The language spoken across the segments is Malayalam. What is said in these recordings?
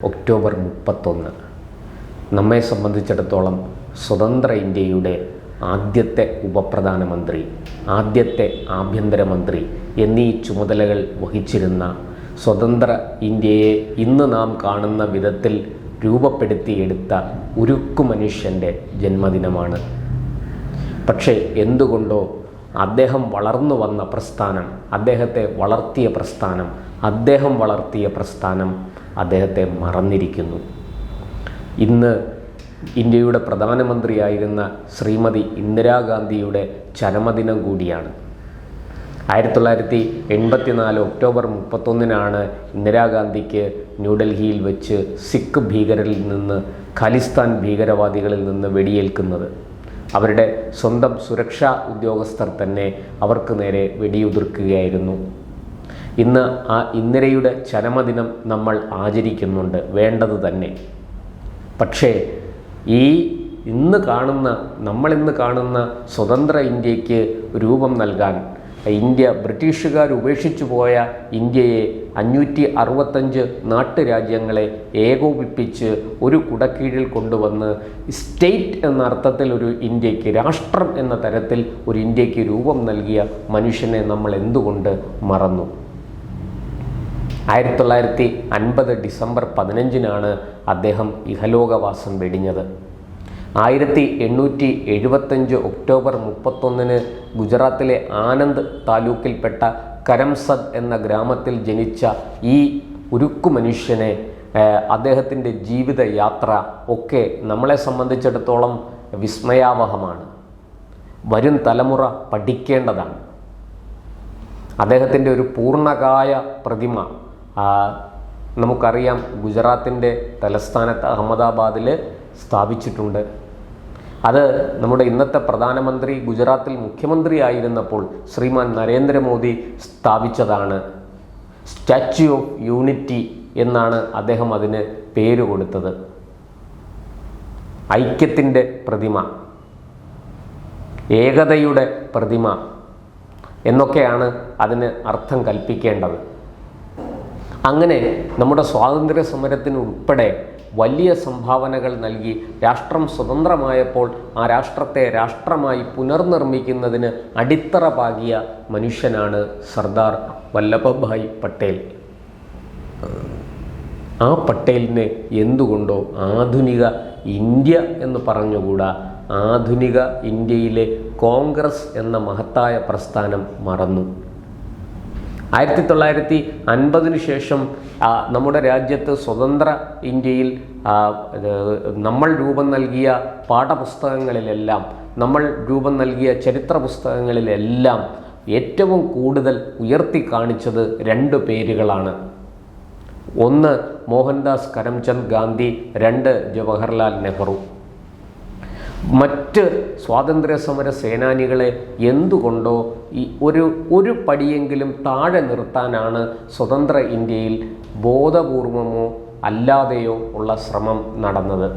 ഒക്ടോബർ 31 നമ്മെ സംബന്ധിച്ചിടത്തോളം സ്വതന്ത്ര ഇന്ത്യയുടെ ആദ്യത്തെ ഉപപ്രധാനമന്ത്രി, ആദ്യത്തെ ആഭ്യന്തരമന്ത്രി എന്നീ ചുമതലകൾ വഹിച്ചിരുന്ന സ്വതന്ത്ര ഇന്ത്യയെ ഇന്ന് നാം കാണുന്ന വിധത്തിൽ രൂപപ്പെടുത്തിയെടുത്ത ഉരുക്കു മനുഷ്യൻ്റെ ജന്മദിനമാണ്. പക്ഷേ എന്തുകൊണ്ടോ അദ്ദേഹം വളർന്നു വന്ന പ്രസ്ഥാനം, അദ്ദേഹത്തെ വളർത്തിയ പ്രസ്ഥാനം, അദ്ദേഹം വളർത്തിയ പ്രസ്ഥാനം അദ്ദേഹത്തെ മറന്നിരിക്കുന്നു. ഇന്ന് ഇന്ത്യയുടെ പ്രധാനമന്ത്രിയായിരുന്ന ശ്രീമതി ഇന്ദിരാഗാന്ധിയുടെ ചരമദിനം കൂടിയാണ്. 1984 ഒക്ടോബർ 31 ഇന്ദിരാഗാന്ധിക്ക് ന്യൂഡൽഹിയിൽ വെച്ച് സിഖ് ഭീകരരിൽ നിന്ന്, ഖാലിസ്ഥാൻ ഭീകരവാദികളിൽ നിന്ന് വെടിയേൽക്കുന്നത്. അവരുടെ സ്വന്തം സുരക്ഷാ ഉദ്യോഗസ്ഥർ തന്നെ അവർക്ക് നേരെ വെടിയുതിർക്കുകയായിരുന്നു. ഇന്ന് ആ ഇന്ദിരയുടെ ചരമദിനം നമ്മൾ ആചരിക്കുന്നുണ്ട്, വേണ്ടത് തന്നെ. പക്ഷേ നമ്മളിന്ന് കാണുന്ന സ്വതന്ത്ര ഇന്ത്യക്ക് രൂപം നൽകാൻ ഇന്ത്യ, ബ്രിട്ടീഷുകാർ ഉപേക്ഷിച്ചു പോയ ഇന്ത്യയെ 565 നാട്ടുരാജ്യങ്ങളെ ഏകോപിപ്പിച്ച് ഒരു കുടക്കീഴിൽ കൊണ്ടുവന്ന് സ്റ്റേറ്റ് എന്ന അർത്ഥത്തിൽ ഒരു ഇന്ത്യക്ക്, രാഷ്ട്രം എന്ന തരത്തിൽ ഒരു ഇന്ത്യക്ക് രൂപം നൽകിയ മനുഷ്യനെ നമ്മൾ എന്തുകൊണ്ട് മറന്നു? 1950 ഡിസംബർ 15 അദ്ദേഹം ഇഹലോകവാസം വെടിഞ്ഞത്. 1875 ഒക്ടോബർ 31 ഗുജറാത്തിലെ ആനന്ദ് താലൂക്കിൽപ്പെട്ട കരംസദ് എന്ന ഗ്രാമത്തിൽ ജനിച്ച ഈ ഉരുക്കു മനുഷ്യനെ, അദ്ദേഹത്തിൻ്റെ ജീവിതയാത്ര ഒക്കെ നമ്മളെ സംബന്ധിച്ചിടത്തോളം വിസ്മയാവഹമാണ്. വരും തലമുറ പഠിക്കേണ്ടതാണ്. അദ്ദേഹത്തിൻ്റെ ഒരു പൂർണ്ണകായ പ്രതിമ നമുക്കറിയാം, ഗുജറാത്തിൻ്റെ തലസ്ഥാനത്ത് അഹമ്മദാബാദിൽ സ്ഥാപിച്ചിട്ടുണ്ട്. അത് നമ്മുടെ ഇന്നത്തെ പ്രധാനമന്ത്രി ഗുജറാത്തിൽ മുഖ്യമന്ത്രി ആയിരുന്നപ്പോൾ ശ്രീമാൻ നരേന്ദ്രമോദി സ്ഥാപിച്ചതാണ്. സ്റ്റാച്യു ഓഫ് യൂണിറ്റി എന്നാണ് അദ്ദേഹം അതിന് പേര് കൊടുത്തത്. ഐക്യത്തിൻ്റെ പ്രതിമ, ഏകതയുടെ പ്രതിമ എന്നൊക്കെയാണ് അതിന് അർത്ഥം കൽപ്പിക്കേണ്ടത്. അങ്ങനെ നമ്മുടെ സ്വാതന്ത്ര്യ സമരത്തിന് ഉൾപ്പെടെ വലിയ സംഭാവനകൾ നൽകി രാഷ്ട്രം സ്വതന്ത്രമായപ്പോൾ ആ രാഷ്ട്രത്തെ രാഷ്ട്രമായി പുനർനിർമ്മിക്കുന്നതിന് അടിത്തറ പാകിയ മനുഷ്യനാണ് സർദാർ വല്ലഭഭായ് പട്ടേൽ. ആ പട്ടേലിനെ എന്തുകൊണ്ടോ ആധുനിക ഇന്ത്യ എന്ന് പറഞ്ഞുകൂടാ, ആധുനിക ഇന്ത്യയിലെ കോൺഗ്രസ് എന്ന മഹത്തായ പ്രസ്ഥാനം മറന്നു. 1950 ശേഷം നമ്മുടെ രാജ്യത്ത് സ്വതന്ത്ര ഇന്ത്യയിൽ നമ്മൾ രൂപം നൽകിയ പാഠപുസ്തകങ്ങളിലെല്ലാം, നമ്മൾ രൂപം നൽകിയ ചരിത്ര പുസ്തകങ്ങളിലെല്ലാം ഏറ്റവും കൂടുതൽ ഉയർത്തി കാണിച്ചത് 2 പേരുകളാണ്. ഒന്ന് മോഹൻദാസ് കരംചന്ദ് ഗാന്ധി, 2 ജവഹർലാൽ നെഹ്റു. മറ്റ് സ്വാതന്ത്ര്യ സമര സേനാനികളെ എന്തുകൊണ്ടോ ഒരു പടിയെങ്കിലും താഴെ നിർത്താനാണ് സ്വതന്ത്ര ഇന്ത്യയിൽ ബോധപൂർവമോ അല്ലാതെയോ ഉള്ള ശ്രമം നടന്നത്.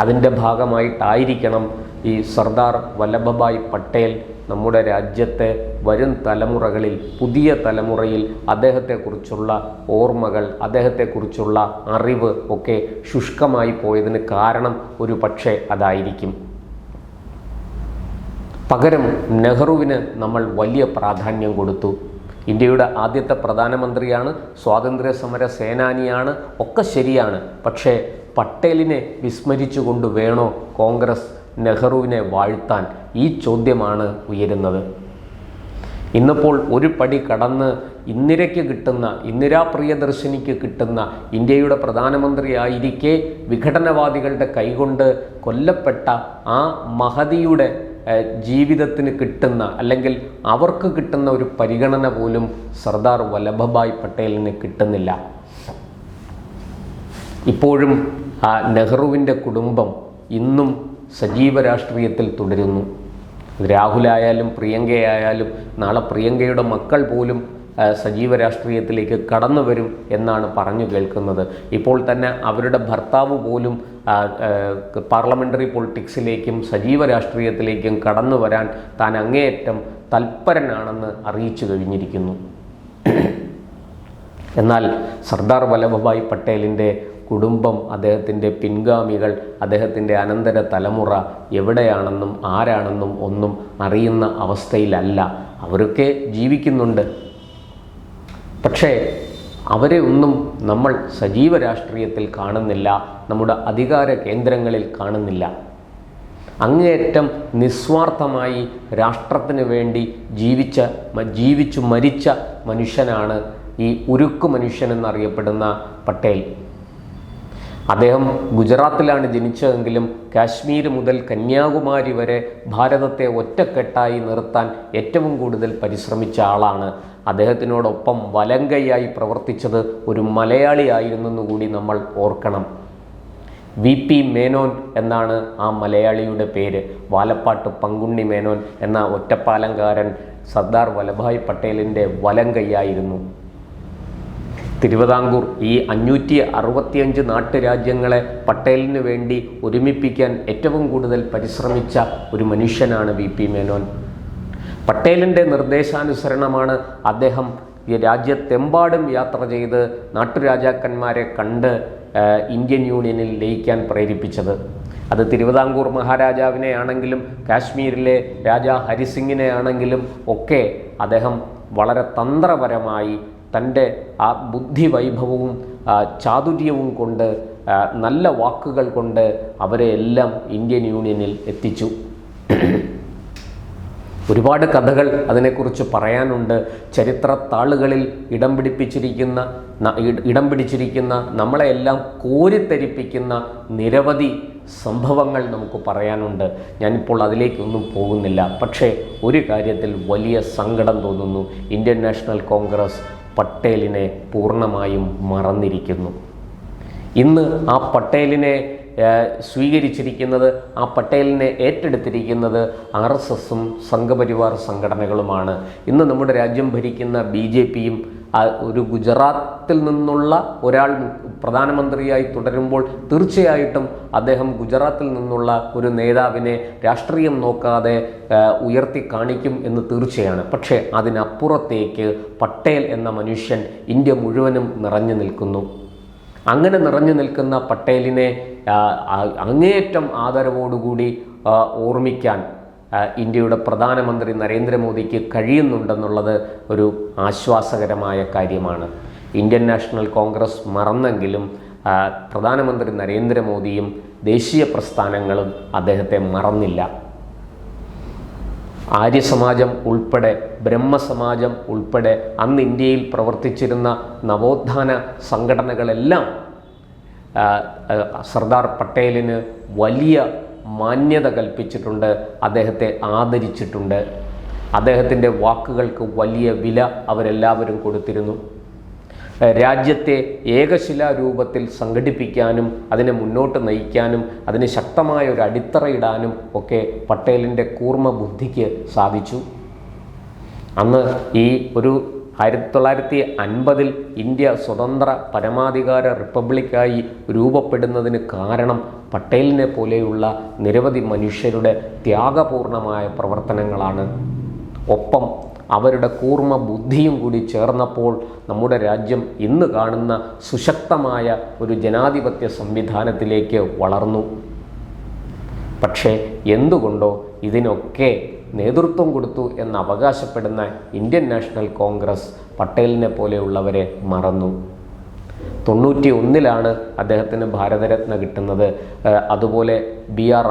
അതിൻ്റെ ഭാഗമായിട്ടായിരിക്കണം ഈ സർദാർ വല്ലഭഭായ് പട്ടേൽ നമ്മുടെ രാജ്യത്തെ വരും തലമുറകളിൽ, പുതിയ തലമുറയിൽ അദ്ദേഹത്തെക്കുറിച്ചുള്ള ഓർമ്മകൾ, അദ്ദേഹത്തെക്കുറിച്ചുള്ള അറിവ് ഒക്കെ ശുഷ്കമായി പോയതിന് കാരണം ഒരു പക്ഷേ അതായിരിക്കും. പകരം നെഹ്റുവിന് നമ്മൾ വലിയ പ്രാധാന്യം കൊടുത്തു. ഇന്ത്യയുടെ ആദ്യത്തെ പ്രധാനമന്ത്രിയാണ്, സ്വാതന്ത്ര്യ സമര സേനാനിയാണ്, ഒക്കെ ശരിയാണ്. പക്ഷേ പട്ടേലിനെ വിസ്മരിച്ചുകൊണ്ട് വേണോ കോൺഗ്രസ് നെഹ്റുവിനെ വാഴ്ത്താൻ? ഈ ചോദ്യമാണ് ഉയരുന്നത്. ഇന്നിപ്പോൾ ഒരു പടി കടന്ന് ഇന്ദിരയ്ക്ക് കിട്ടുന്ന, ഇന്ദിരാ പ്രിയദർശിനിക്ക് കിട്ടുന്ന, ഇന്ത്യയുടെ പ്രധാനമന്ത്രിയായിരിക്കെ വിഘടനവാദികളുടെ കൈകൊണ്ട് കൊല്ലപ്പെട്ട ആ മഹതിയുടെ ജീവിതത്തിന് കിട്ടുന്ന, അല്ലെങ്കിൽ അവർക്ക് കിട്ടുന്ന ഒരു പരിഗണന പോലും സർദാർ വല്ലഭഭായ് പട്ടേലിന് കിട്ടുന്നില്ല. ഇപ്പോഴും ആ നെഹ്റുവിൻ്റെ കുടുംബം ഇന്നും സജീവ രാഷ്ട്രീയത്തിൽ തുടരുന്നു. രാഹുലായാലും പ്രിയങ്കയായാലും നാളെ പ്രിയങ്കയുടെ മക്കൾ പോലും സജീവ രാഷ്ട്രീയത്തിലേക്ക് കടന്നു വരും എന്നാണ് പറഞ്ഞു കേൾക്കുന്നത്. ഇപ്പോൾ തന്നെ അവരുടെ ഭർത്താവ് പോലും പാർലമെൻ്ററി പൊളിറ്റിക്സിലേക്കും സജീവ രാഷ്ട്രീയത്തിലേക്കും കടന്നു വരാൻ താൻ അങ്ങേയറ്റം തൽപരനാണെന്ന് അറിയിച്ചു കഴിഞ്ഞിരിക്കുന്നു. എന്നാൽ സർദാർ വല്ലഭഭായ് പട്ടേലിൻ്റെ കുടുംബം, അദ്ദേഹത്തിൻ്റെ പിൻഗാമികൾ, അദ്ദേഹത്തിൻ്റെ അനന്തര തലമുറ എവിടെയാണെന്നും ആരാണെന്നും ഒന്നും അറിയുന്ന അവസ്ഥയിലല്ല. അവരൊക്കെ ജീവിക്കുന്നുണ്ട്. പക്ഷേ അവരെ ഒന്നും നമ്മൾ സജീവ രാഷ്ട്രീയത്തിൽ കാണുന്നില്ല, നമ്മുടെ അധികാര കേന്ദ്രങ്ങളിൽ കാണുന്നില്ല. അങ്ങേയറ്റം നിസ്വാർത്ഥമായി രാഷ്ട്രത്തിന് വേണ്ടി ജീവിച്ചു മരിച്ച മനുഷ്യനാണ് ഈ ഉരുക്കു മനുഷ്യൻ എന്നറിയപ്പെടുന്ന പട്ടേൽ. അദ്ദേഹം ഗുജറാത്തിലാണ് ജനിച്ചതെങ്കിലും കാശ്മീർ മുതൽ കന്യാകുമാരി വരെ ഭാരതത്തെ ഒറ്റക്കെട്ടായി നിർത്താൻ ഏറ്റവും കൂടുതൽ പരിശ്രമിച്ച ആളാണ്. അദ്ദേഹത്തിനോടൊപ്പം വലങ്കയായി പ്രവർത്തിച്ചത് ഒരു മലയാളിയായിരുന്നെന്ന് കൂടി നമ്മൾ ഓർക്കണം. VP മേനോൻ എന്നാണ് ആ മലയാളിയുടെ പേര്. വാലപ്പാട്ട് പങ്കുണ്ണി മേനോൻ എന്ന ഒറ്റപ്പാലംകാരൻ സർദാർ വല്ലഭായ് പട്ടേലിൻ്റെ വലങ്കയായിരുന്നു. തിരുവിതാംകൂർ ഈ 565 നാട്ടുരാജ്യങ്ങളെ പട്ടേലിന് വേണ്ടി ഒരുമിപ്പിക്കാൻ ഏറ്റവും കൂടുതൽ പരിശ്രമിച്ച ഒരു മനുഷ്യനാണ് VP മേനോൻ. പട്ടേലിൻ്റെ നിർദ്ദേശാനുസരണമാണ് അദ്ദേഹം ഈ രാജ്യത്തെമ്പാടും യാത്ര ചെയ്ത് നാട്ടുരാജാക്കന്മാരെ കണ്ട് ഇന്ത്യൻ യൂണിയനിൽ ലയിക്കാൻ പ്രേരിപ്പിച്ചത്. അത് തിരുവിതാംകൂർ മഹാരാജാവിനെ ആണെങ്കിലും കാശ്മീരിലെ രാജാ ഹരിസിംഗിനെ ആണെങ്കിലും ഒക്കെ അദ്ദേഹം വളരെ തന്ത്രപരമായി തൻ്റെ ആ ബുദ്ധിവൈഭവവും ചാതുര്യവും കൊണ്ട്, നല്ല വാക്കുകൾ കൊണ്ട് അവരെ എല്ലാം ഇന്ത്യൻ യൂണിയനിൽ എത്തിച്ചു. ഒരുപാട് കഥകൾ അതിനെക്കുറിച്ച് പറയാനുണ്ട്. ചരിത്രത്താളുകളിൽ ഇടം പിടിച്ചിരിക്കുന്ന നമ്മളെല്ലാം കോരിത്തരിപ്പിക്കുന്ന നിരവധി സംഭവങ്ങൾ നമുക്ക് പറയാനുണ്ട്. ഞാനിപ്പോൾ അതിലേക്കൊന്നും പോകുന്നില്ല. പക്ഷേ ഒരു കാര്യത്തിൽ വലിയ സങ്കടം തോന്നുന്നു. ഇന്ത്യൻ നാഷണൽ കോൺഗ്രസ് പട്ടേലിനെ പൂർണ്ണമായും മറന്നിരിക്കുന്നു. ഇന്ന് ആ പട്ടേലിനെ സ്വീകരിച്ചിരിക്കുന്നത്, ആ പട്ടേലിനെ ഏറ്റെടുത്തിരിക്കുന്നത് RSSഉം സംഘപരിവാർ സംഘടനകളുമാണ്. ഇന്ന് നമ്മുടെ രാജ്യം ഭരിക്കുന്ന BJPയും ഒരു ഗുജറാത്തിൽ നിന്നുള്ള ഒരാൾ പ്രധാനമന്ത്രിയായി തുടരുമ്പോൾ തീർച്ചയായിട്ടും അദ്ദേഹം ഗുജറാത്തിൽ നിന്നുള്ള ഒരു നേതാവിനെ രാഷ്ട്രീയം നോക്കാതെ ഉയർത്തി കാണിക്കും എന്ന് തീർച്ചയാണ്. പക്ഷേ അതിനപ്പുറത്തേക്ക് പട്ടേൽ എന്ന മനുഷ്യൻ ഇന്ത്യ മുഴുവനും നിറഞ്ഞു നിൽക്കുന്നു. അങ്ങനെ നിറഞ്ഞു നിൽക്കുന്ന പട്ടേലിനെ അങ്ങേയറ്റം ആദരവോടുകൂടി ഓർമ്മിക്കാൻ ഇന്ത്യയുടെ പ്രധാനമന്ത്രി നരേന്ദ്രമോദിക്ക് കഴിയുന്നുണ്ടെന്നുള്ളത് ഒരു ആശ്വാസകരമായ കാര്യമാണ്. ഇന്ത്യൻ നാഷണൽ കോൺഗ്രസ് മറന്നെങ്കിലും പ്രധാനമന്ത്രി നരേന്ദ്രമോദിയും ദേശീയ പ്രസ്ഥാനങ്ങളും അദ്ദേഹത്തെ മറന്നില്ല. ആര്യസമാജം ഉൾപ്പെടെ, ബ്രഹ്മസമാജം ഉൾപ്പെടെ അന്ന് ഇന്ത്യയിൽ പ്രവർത്തിച്ചിരുന്ന നവോത്ഥാന സംഘടനകളെല്ലാം സർദാർ പട്ടേലിന് വലിയ മാന്യത കൽപ്പിച്ചിട്ടുണ്ട്, അദ്ദേഹത്തെ ആദരിച്ചിട്ടുണ്ട്. അദ്ദേഹത്തിൻ്റെ വാക്കുകൾക്ക് വലിയ വില അവരെല്ലാവരും കൊടുത്തിരുന്നു. രാജ്യത്തെ ഏകശിലാരൂപത്തിൽ സംഘടിപ്പിക്കാനും അതിനെ മുന്നോട്ട് നയിക്കാനും അതിന് ശക്തമായ ഒരു അടിത്തറയിടാനും ഒക്കെ പട്ടേലിൻ്റെ കൂർമ്മ ബുദ്ധിക്ക് സാധിച്ചു. അന്ന് ഈ ഒരു 1950 ഇന്ത്യ സ്വതന്ത്ര പരമാധികാര റിപ്പബ്ലിക്കായി രൂപപ്പെടുന്നതിന് കാരണം പട്ടേലിനെ പോലെയുള്ള നിരവധി മനുഷ്യരുടെ ത്യാഗപൂർണമായ പ്രവർത്തനങ്ങളാണ്. ഒപ്പം അവരുടെ കൂർമ്മ ബുദ്ധിയും കൂടി ചേർന്നപ്പോൾ നമ്മുടെ രാജ്യം ഇന്ന് കാണുന്ന സുശക്തമായ ഒരു ജനാധിപത്യ സംവിധാനത്തിലേക്ക് വളർന്നു. പക്ഷേ എന്തുകൊണ്ടോ ഇതിനൊക്കെ നേതൃത്വം കൊടുത്തു എന്ന് അവകാശപ്പെടുന്ന ഇന്ത്യൻ നാഷണൽ കോൺഗ്രസ് പട്ടേലിനെ പോലെയുള്ളവരെ മറന്നു. 91 അദ്ദേഹത്തിന് ഭാരതരത്ന കിട്ടുന്നത്. അതുപോലെ BR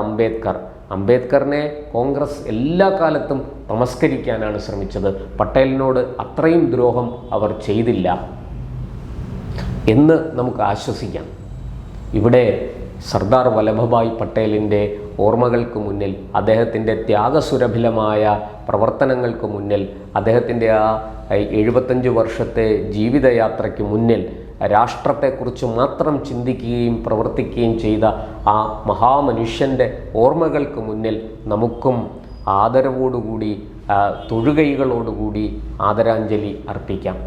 അംബേദ്കറിനെ കോൺഗ്രസ് എല്ലാ കാലത്തും തമസ്കരിക്കാനാണ് ശ്രമിച്ചത്. പട്ടേലിനോട് അത്രയും ദ്രോഹം അവർ ചെയ്തില്ല എന്ന് നമുക്ക് ആശ്വസിക്കാം. ഇവിടെ സർദാർ വല്ലഭഭായ് പട്ടേലിൻ്റെ ഓർമ്മകൾക്ക് മുന്നിൽ, അദ്ദേഹത്തിൻ്റെ ത്യാഗസുരഭിലമായ പ്രവർത്തനങ്ങൾക്ക് മുന്നിൽ, അദ്ദേഹത്തിൻ്റെ ആ 75 വർഷത്തെ ജീവിതയാത്രയ്ക്ക് മുന്നിൽ, രാഷ്ട്രത്തെക്കുറിച്ച് മാത്രം ചിന്തിക്കുകയും പ്രവർത്തിക്കുകയും ചെയ്ത ആ മഹാമനുഷ്യൻ്റെ ഓർമ്മകൾക്ക് മുന്നിൽ നമുക്കും ആദരവോടുകൂടി, തൊഴുകൈകളോടുകൂടി ആദരാഞ്ജലി അർപ്പിക്കാം.